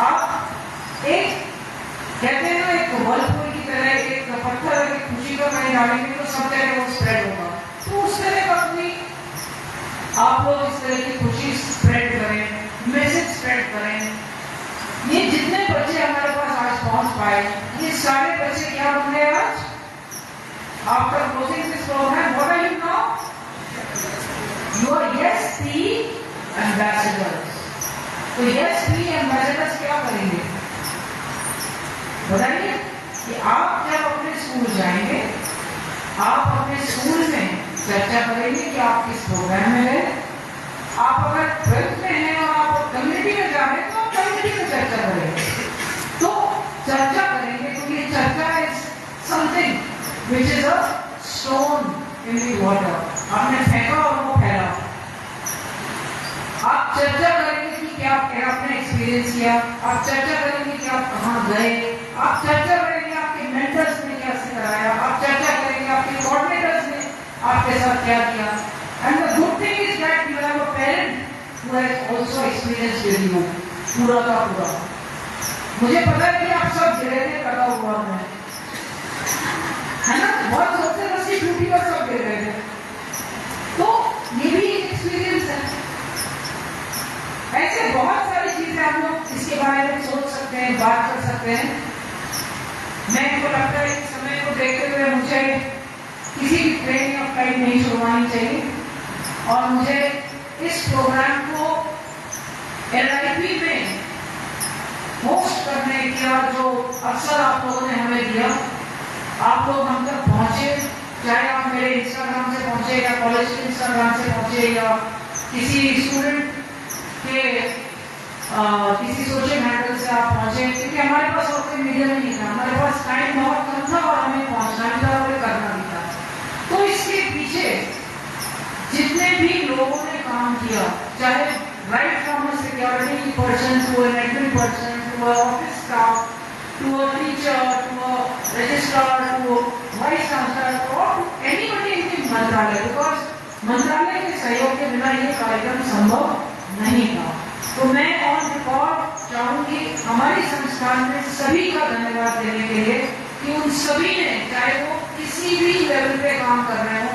आप एक कहते हैं ना, एक वर्लपुल की तरह एक पत्थर की खुशी को कहीं डालेंगे तो सब जगह वो स्प्रेड होगा. तो उस तरह का अपनी आप लोग इस तरह की खुशी स्प्रेड करें, मैसेज स्प्रेड करें. ये जितने बच्चे हमारे पास आज पहुंच पाए, ये सारे बच्चे क्या बन गए आज? After closing this program, what are you now? You are YesP ambassadors. तो YesP एम्बेसडर्स क्या करेंगे बताइए? कि आप जब अपने स्कूल जाएंगे, आप अपने स्कूल में चर्चा करेंगे कि आप किस प्रोग्राम में गए. आप अगर 12th में हैं और आप कम्युनिटी में जा रहे हैं तो आप कम्युनिटी में चर्चा करेंगे. तो चर्चा करेंगे क्योंकि ये चर्चा is something which is a stone in the water. आपने फेंका और वो फैला. आप चर्चा करेंगे कि क्या आपने एक्सपीरियंस किया. आप चर्चा करेंगे कि आप कहाँ गए. आप चर्चा करेंगे आपके मेंटर्स ने क्या सिखाया. आप चर्चा करेंगे आपके कोऑर्डिनेटर्स ने आपके साथ क्या किया. And the good thing is that you have a parent who has also experienced with you. पूरा का पूरा. मुझे पता है कि आप सब गिरे थे कटा हुआ में, है ना. बहुत सबसे रस्सी ड्यूटी पर सब गिर रहे थे. तो ये भी एक्सपीरियंस है. ऐसे बहुत सारी चीजें हम लोग इसके बारे में सोच सकते हैं, बात कर सकते हैं. मैं को लगता है इस समय को देखते हुए मुझे किसी भी ट्रेन या फ्लाइट नहीं छुड़वानी चाहिए. और मुझे इस प्रोग्राम को LIP में होस्ट करने का जो अवसर आप लोगों ने हमें दिया, आप लोग हम तक पहुंचे, चाहे आप मेरे इंस्टाग्राम से पहुंचे या कॉलेज के इंस्टाग्राम से पहुंचे या किसी स्टूडेंट के किसी सोशल हैंडल से आप पहुंचे. क्योंकि हमारे पास और कोई मीडिया नहीं था, हमारे पास टाइम बहुत कम था और हमें पहुंचना भी था और करना भी था. तो इसके पीछे जितने भी लोगों ने काम किया, चाहे right from a security person to an admin person to a office staff to a teacher to a registrar to vice chancellor और एनीबडी इन द मंत्रालय, बिकॉज मंत्रालय के सहयोग के बिना ये कार्यक्रम संभव नहीं था. तो मैं ऑन रिकॉर्ड चाहूंगी हमारी संस्थान में सभी का धन्यवाद देने के लिए कि उन सभी ने, चाहे वो किसी भी लेवल पे काम कर रहे हो,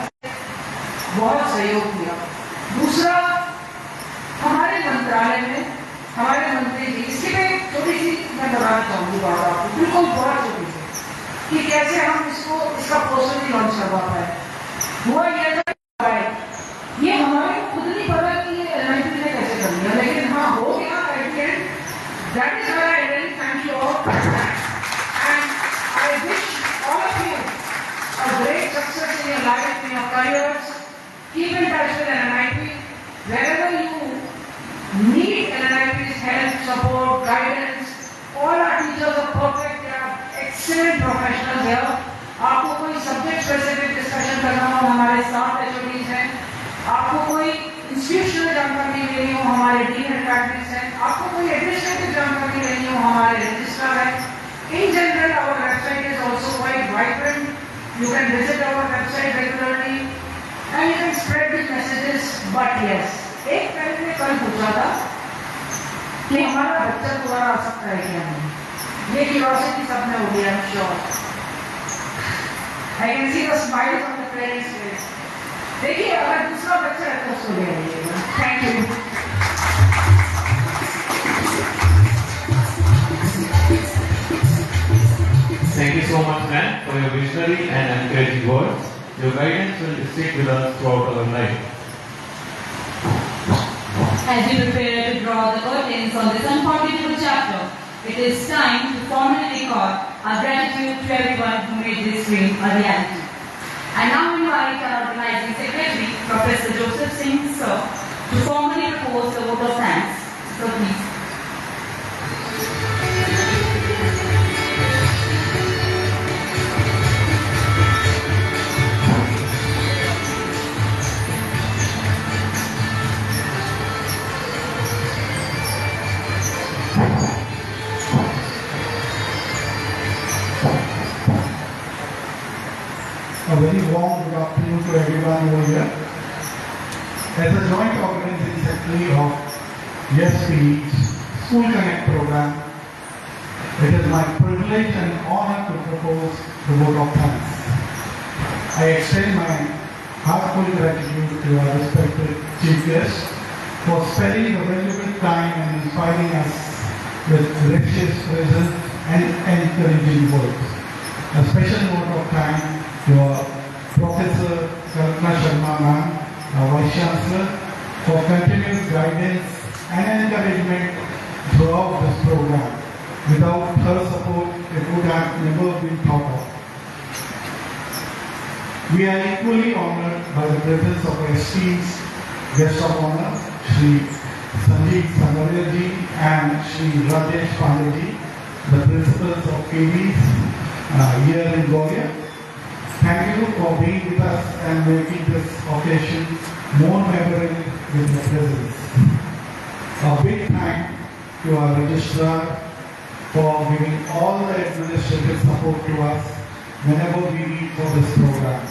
बहुत सहयोग किया। दूसरा, हमारे मंत्रालय में हमारे मंत्री जी, इसकी मैं छोटी सी मैं बताना चाहूंगी बात आपको, बिल्कुल बहुत छोटी सी, कि कैसे हम इसका पोस्टर भी लॉन्च करवा पाए। हुआ यह था, ये हमारे खुद नहीं पता कि ये एलआईपी ने कैसे कर लिया, लेकिन हाँ हो गया। That is why I really thank you all, and I wish all of you a great success in your life, in your careers. Keep in touch with NNIP. Wherever you need NNIP's help, support, guidance, all our teachers are perfect. They are excellent professionals here. आपको कोई subject specific discussion करना हो, हमारे 7 HODs हैं। आपको कोई institutional जानकारी लेनी हो, हमारे डीन एकेडमिक्स हैं। आपको कोई एडमिनिस्ट्रेटिव जानकारी लेनी हो, हमारे रजिस्ट्रार हैं। In general our website is also quite vibrant. You can visit our website regularly and you can spread the messages. But yes, एक पहले ने कल पूछा था कि हमारा बच्चा दोबारा आ सकता है क्या नहीं। ये क्यूरियोसिटी सब में हो गया, I'm sure. I can see the smile on the parents' face. देखिए, अगर दूसरा बच्चा है तो उसको ले आइएगा। Thank you.
Thank you so much, ma'am, for your visionary and encouraging words. Your guidance will stick with us throughout our life.
As we prepare to draw the curtains on this unforgettable chapter, it is time to formally record our gratitude to everyone who made this dream a reality. I now invite our organizing secretary, Professor Joseph Singh, sir, to formally propose the vote of thanks. So please.
A very warm good afternoon to everyone over here. As a joint organizing secretary of YesPD's School Connect program, it is my privilege and honor to propose the vote of thanks. I extend my heartfelt gratitude to our respected Chief Guest for sparing the valuable time and inspiring us with gracious presence and encouraging words. A special vote of thanks to Professor Kalpana Sharma ma'am, our Vice Chancellor, for continuous guidance and encouragement throughout this program. Without her support, it would have never been thought of. We are equally honored by the presence of our esteemed guest of honor, Shri Sanjeev Sangaria ji and Shri Rajesh Pandey ji, the principals of KVs here in Goria. Thank you for being with us and making this occasion more memorable with your presence. A big thank to our registrar for giving all the administrative support to us whenever we meet for this program.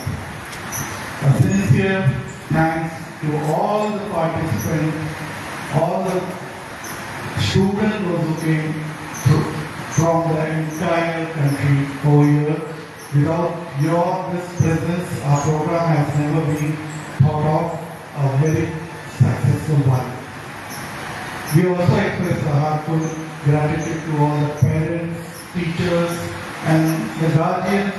A sincere thanks to all the participants, all the students who came from the entire country over here. Without your presence, our program has never been thought of a very successful one. We also express our heartfelt gratitude to all the parents, teachers, and the guardians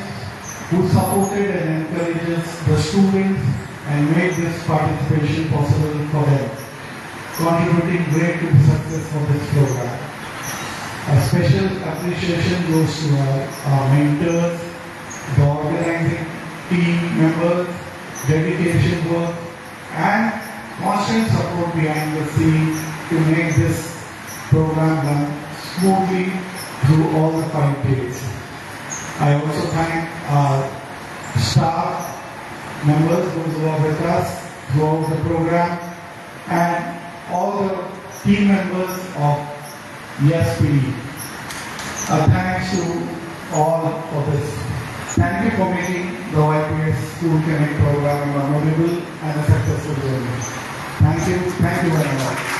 who supported and encouraged the students and made this participation possible for them, contributing great to the success of this program. A special appreciation goes to our mentors, the organizing team members, dedication work, and constant support behind the scenes to make this program run smoothly through all the 5 days. I also thank our staff members, those who are with us throughout the program, and all the team members of YesPD. A thanks to all for this. Thank you for making the YPS School Connect program a memorable and a successful journey. Thank you very much.